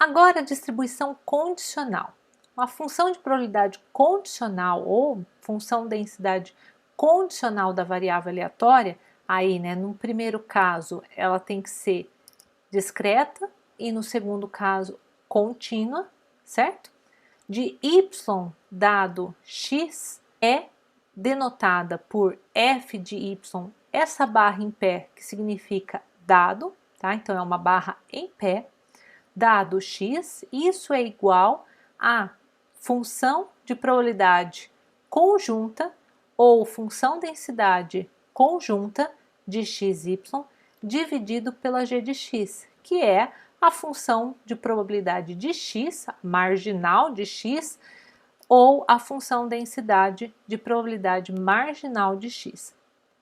Agora, a distribuição condicional. A função de probabilidade condicional ou função densidade condicional da variável aleatória, aí, né, no primeiro caso, ela tem que ser discreta e no segundo caso, contínua, certo? De y dado x é denotada por f de y, essa barra em pé, que significa dado, tá? Então, é uma barra em pé, dado x, isso é igual a função de probabilidade conjunta ou função densidade conjunta de xy dividido pela g de x, que é a função de probabilidade de x, marginal de x, ou a função densidade de probabilidade marginal de x.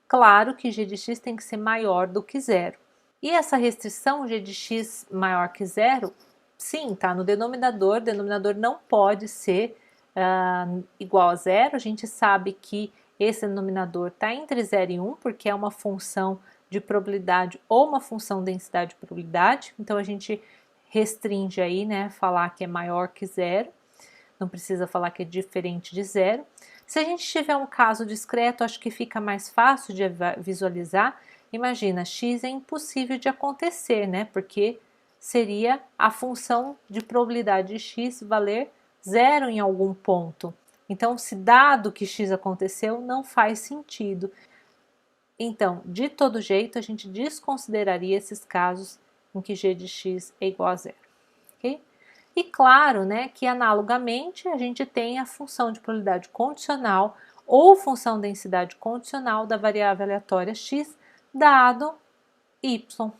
Claro que g de x tem que ser maior do que zero. E essa restrição g de x maior que zero, sim, está no denominador. O denominador não pode ser igual a zero. A gente sabe que esse denominador está entre 0 e 1, porque é uma função de probabilidade ou uma função densidade de probabilidade. Então, a gente restringe aí, né, falar que é maior que zero. Não precisa falar que é diferente de zero. Se a gente tiver um caso discreto, acho que fica mais fácil de visualizar. Imagina, x é impossível de acontecer, né? Porque seria a função de probabilidade de x valer zero em algum ponto. Então, se dado que x aconteceu, não faz sentido. Então, de todo jeito, a gente desconsideraria esses casos em que g de x é igual a zero, ok? E claro, né, que analogamente a gente tem a função de probabilidade condicional ou função densidade condicional da variável aleatória x dado y.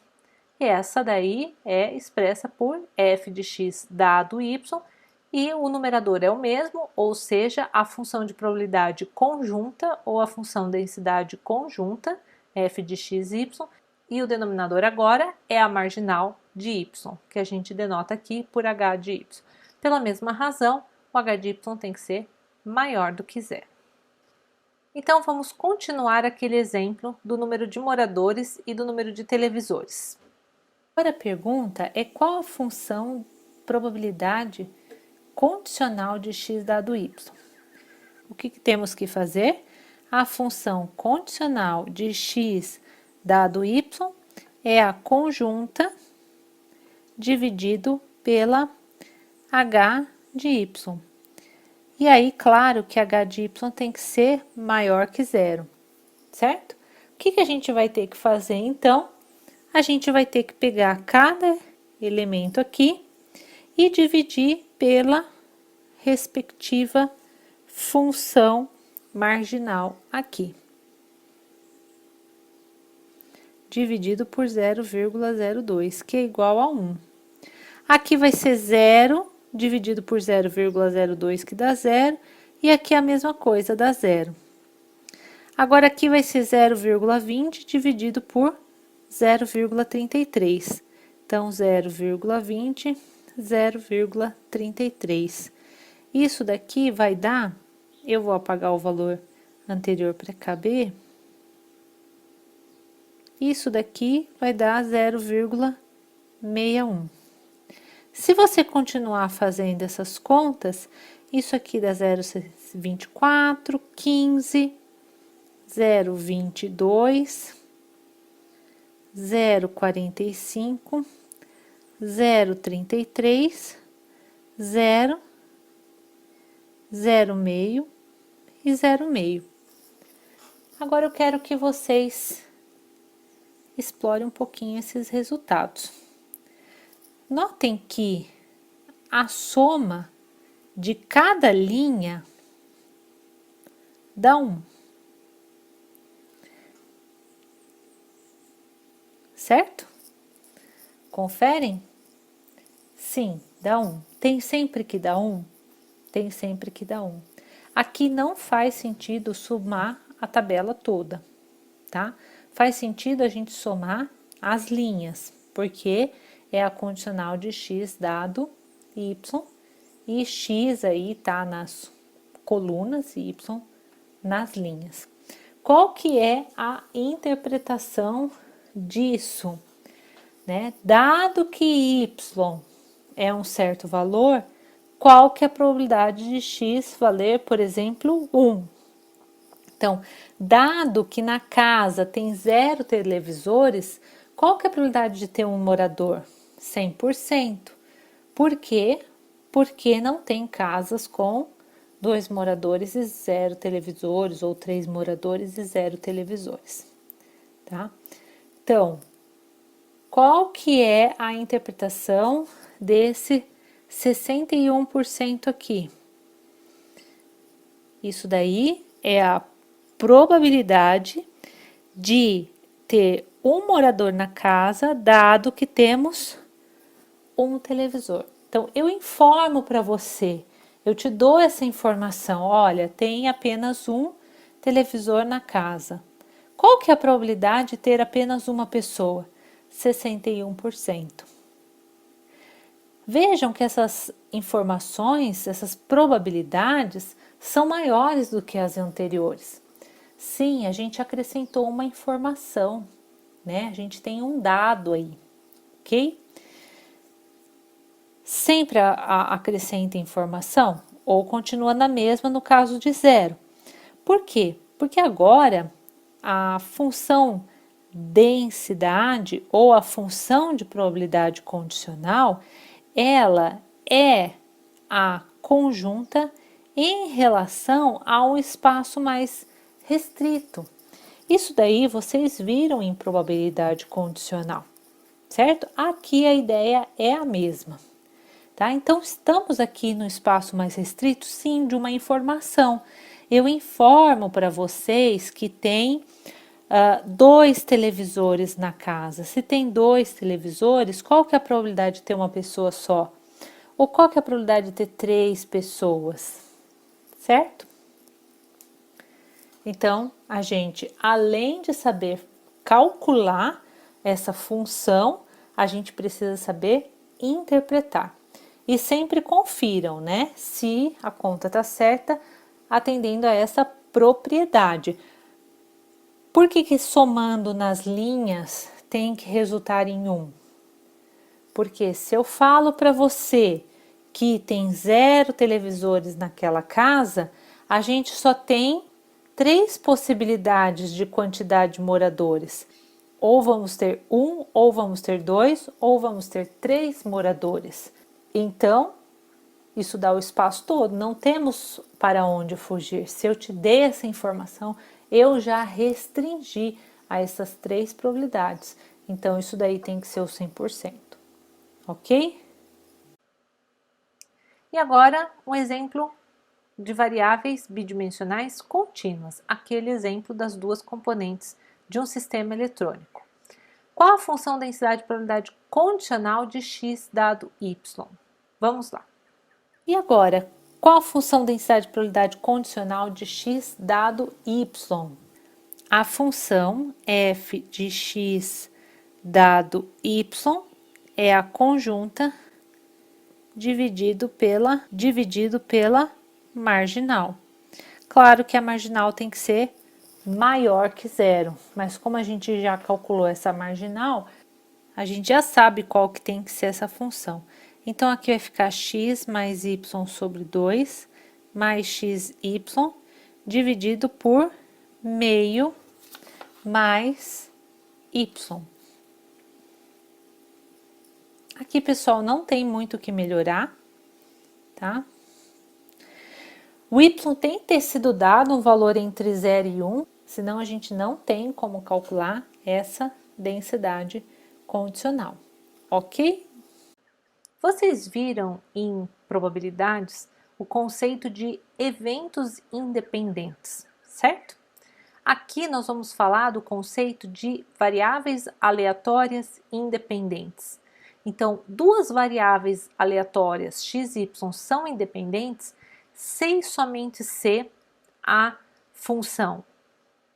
E essa daí é expressa por f de x dado y, e o numerador é o mesmo, ou seja, a função de probabilidade conjunta ou a função densidade conjunta, f de x, y, e o denominador agora é a marginal de y, que a gente denota aqui por h de y. Pela mesma razão, o h de y tem que ser maior do que zero. Então, vamos continuar aquele exemplo do número de moradores e do número de televisores. Agora a pergunta é qual a função probabilidade condicional de x dado y. O que temos que fazer? A função condicional de x dado y é a conjunta dividido pela h de y. E aí, claro que h de y tem que ser maior que zero, certo? O que a gente vai ter que fazer, então? A gente vai ter que pegar cada elemento aqui e dividir pela respectiva função marginal aqui, dividido por 0,02, que é igual a 1. Aqui vai ser 0 dividido por 0,02, que dá 0, e aqui a mesma coisa, dá 0. Agora, aqui vai ser 0,20 dividido por 0,33. Então, 0,20, 0,33. Isso daqui vai dar, eu vou apagar o valor anterior para caber, isso daqui vai dar 0,61. Se você continuar fazendo essas contas, isso aqui dá 0,24, 15, 0,22, 0,45, 0,33, 0, 0,5 e 0,5. Agora eu quero que vocês explorem um pouquinho esses resultados. Notem que a soma de cada linha dá 1. Certo? Conferem? Sim, dá 1. Tem sempre que dar 1? Tem sempre que dar 1. Aqui não faz sentido somar a tabela toda, tá? Faz sentido a gente somar as linhas, porque é a condicional de x dado y, e x aí tá nas colunas e y nas linhas. Qual que é a interpretação disso, né? Dado que y é um certo valor, qual que é a probabilidade de x valer, por exemplo, 1? Então, dado que na casa tem 0 televisores, qual que é a probabilidade de ter um morador? 100%. Por quê? Porque não tem casas com 2 moradores e 0 televisores, ou 3 moradores e 0 televisores, tá? Então, qual que é a interpretação desse 61% aqui? Isso daí é a probabilidade de ter um morador na casa, dado que temos um televisor. Então, eu informo para você, eu te dou essa informação, olha, tem apenas um televisor na casa. Qual que é a probabilidade de ter apenas uma pessoa? 61%. Vejam que essas informações, essas probabilidades, são maiores do que as anteriores. Sim, a gente acrescentou uma informação, né? A gente tem um dado aí, ok? Sempre acrescenta informação ou continua na mesma no caso de 0. Por quê? Porque agora a função densidade ou a função de probabilidade condicional, ela é a conjunta em relação a um espaço mais restrito. Isso daí vocês viram em probabilidade condicional, certo? Aqui a ideia é a mesma, tá? Então, estamos aqui no espaço mais restrito, sim, de uma informação. Eu informo para vocês que tem 2 televisores na casa. Se tem 2 televisores, qual que é a probabilidade de ter uma pessoa só? Ou qual que é a probabilidade de ter 3 pessoas? Certo? Então, a gente, além de saber calcular essa função, a gente precisa saber interpretar. E sempre confiram, né, se a conta está certa, atendendo a essa propriedade. Por que somando nas linhas tem que resultar em 1? Porque se eu falo para você que tem 0 televisores naquela casa, a gente só tem 3 possibilidades de quantidade de moradores. Ou vamos ter 1, ou vamos ter 2, ou vamos ter 3 moradores. Então, isso dá o espaço todo, não temos para onde fugir. Se eu te dei essa informação, eu já restringi a essas 3 probabilidades. Então, isso daí tem que ser o 100%, ok? E agora, um exemplo de variáveis bidimensionais contínuas, aquele exemplo das 2 componentes de um sistema eletrônico. Qual a função densidade probabilidade condicional de x dado y? Vamos lá. E agora, qual a função densidade probabilidade condicional de x dado y? A função f de x dado y é a conjunta dividido pela marginal. Claro que a marginal tem que ser maior que 0, mas como a gente já calculou essa marginal, a gente já sabe qual que tem que ser essa função. Então, aqui vai ficar x mais y sobre 2, mais xy, dividido por meio mais y. Aqui, pessoal, não tem muito o que melhorar, tá? O y tem que ter sido dado um valor entre 0 e 1, senão a gente não tem como calcular essa densidade condicional, ok? Vocês viram em probabilidades o conceito de eventos independentes, certo? Aqui nós vamos falar do conceito de variáveis aleatórias independentes. Então, 2 variáveis aleatórias x e y são independentes sem somente ser a função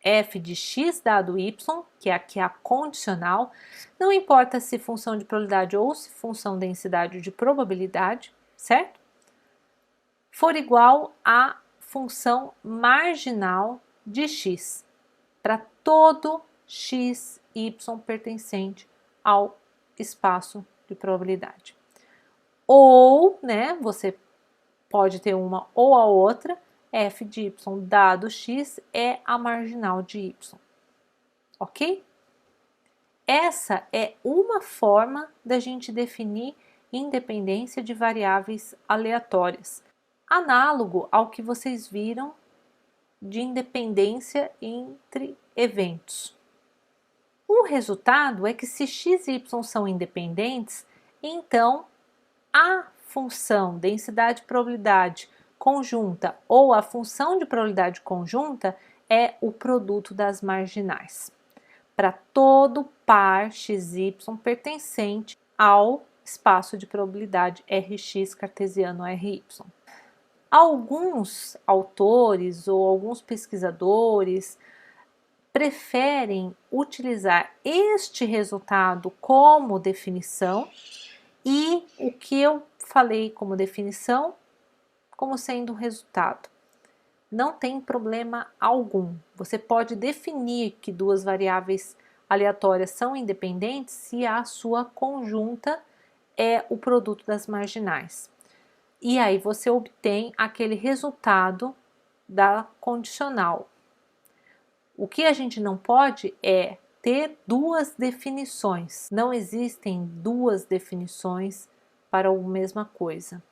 f de x dado y, que é aqui a condicional, não importa se função de probabilidade ou se função densidade de probabilidade, certo? For igual à função marginal de x, para todo x, y pertencente ao espaço de probabilidade. ou, né, você pode ter uma ou a outra, f de y dado x é a marginal de y, ok? Essa é uma forma da gente definir independência de variáveis aleatórias, análogo ao que vocês viram de independência entre eventos. O resultado é que se x e y são independentes, então a função densidade-probabilidade conjunta ou a função de probabilidade conjunta é o produto das marginais para todo par xy pertencente ao espaço de probabilidade Rx cartesiano Ry. Alguns autores ou alguns pesquisadores preferem utilizar este resultado como definição e o que eu falei como definição como sendo o resultado. Não tem problema algum. Você pode definir que duas variáveis aleatórias são independentes se a sua conjunta é o produto das marginais. E aí você obtém aquele resultado da condicional. O que a gente não pode é ter duas definições. Não existem duas definições para a mesma coisa.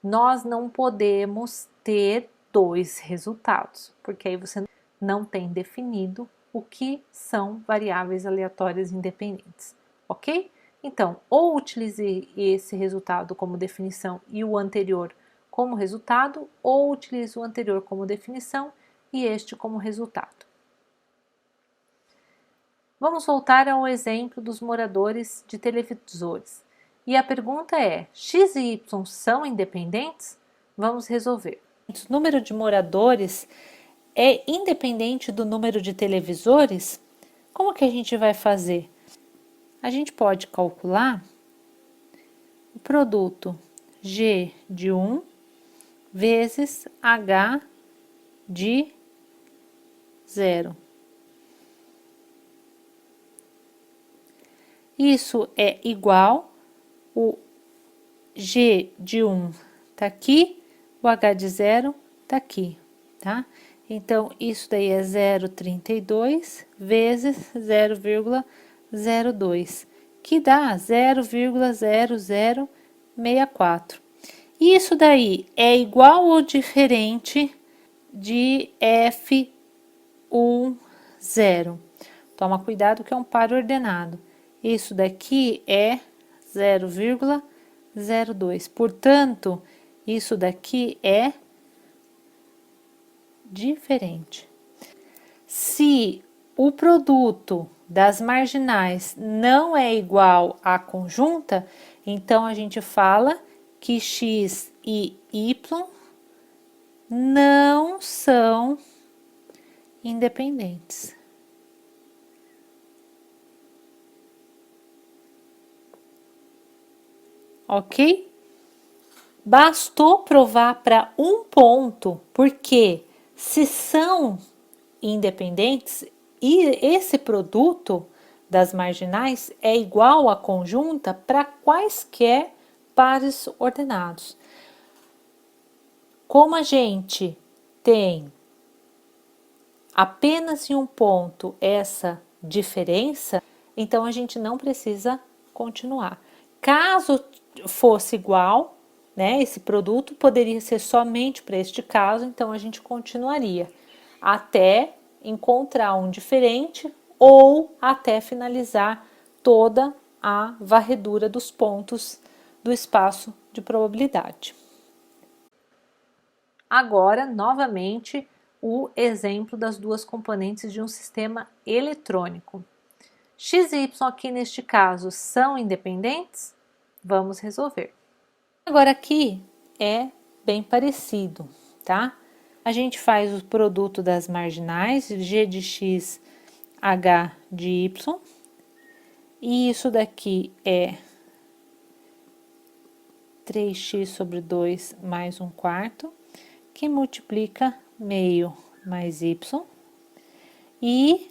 Nós não podemos ter dois resultados, porque aí você não tem definido o que são variáveis aleatórias independentes, ok? Então, ou utilize esse resultado como definição e o anterior como resultado, ou utilize o anterior como definição e este como resultado. Vamos voltar ao exemplo dos moradores de televisores. E a pergunta é: x e y são independentes? Vamos resolver. O número de moradores é independente do número de televisores? Como que a gente vai fazer? A gente pode calcular o produto G de 1 vezes H de 0. Isso é igual, o G de 1 tá aqui, o H de 0 tá aqui, tá? Então, isso daí é 0,32 vezes 0,02, que dá 0,0064. Isso daí é igual ou diferente de F10. Toma cuidado que é um par ordenado. Isso daqui é 0,02. Portanto, isso daqui é diferente. Se o produto das marginais não é igual à conjunta, então a gente fala que x e y não são independentes. Ok? Bastou provar para um ponto, porque se são independentes e esse produto das marginais é igual à conjunta para quaisquer pares ordenados. Como a gente tem apenas em um ponto essa diferença, então a gente não precisa continuar. Caso fosse igual, né, esse produto poderia ser somente para este caso, então a gente continuaria até encontrar um diferente ou até finalizar toda a varredura dos pontos do espaço de probabilidade. Agora, novamente, o exemplo das duas componentes de um sistema eletrônico. X e Y aqui neste caso são independentes? Vamos resolver. Agora aqui é bem parecido, tá? A gente faz o produto das marginais, G de x, H de y, e isso daqui é 3x sobre 2 mais 1/4, que multiplica meio mais y, e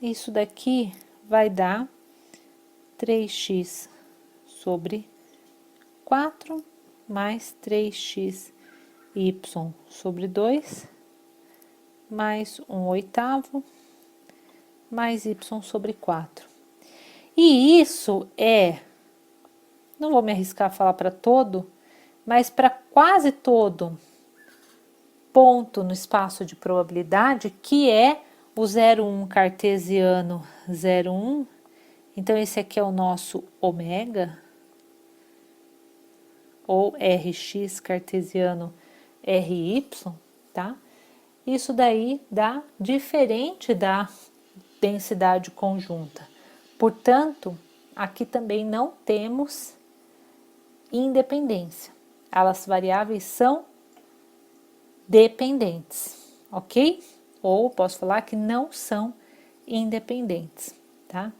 isso daqui vai dar 3x sobre 4 mais 3x y sobre 2 mais 1/8 mais y sobre 4. E isso é, não vou me arriscar a falar para todo, mas para quase todo ponto no espaço de probabilidade, que é o 0,1 cartesiano 0,1. Então, esse aqui é o nosso ômega, ou Rx cartesiano Ry, tá? Isso daí dá diferente da densidade conjunta. Portanto, aqui também não temos independência. As variáveis são dependentes, ok? Ou posso falar que não são independentes, tá?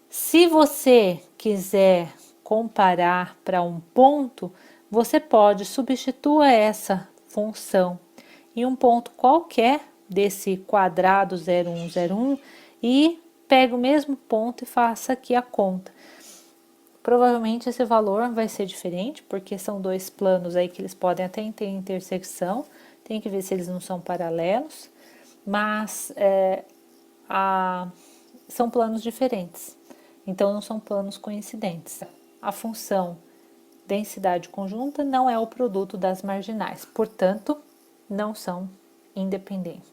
Se você quiser comparar para um ponto, você pode substituir essa função em um ponto qualquer desse quadrado 0,1,0,1 e pega o mesmo ponto e faça aqui a conta. Provavelmente esse valor vai ser diferente, porque são dois planos aí que eles podem até ter intersecção, tem que ver se eles não são paralelos, mas são planos diferentes, então não são planos coincidentes. A função densidade conjunta não é o produto das marginais, portanto, não são independentes.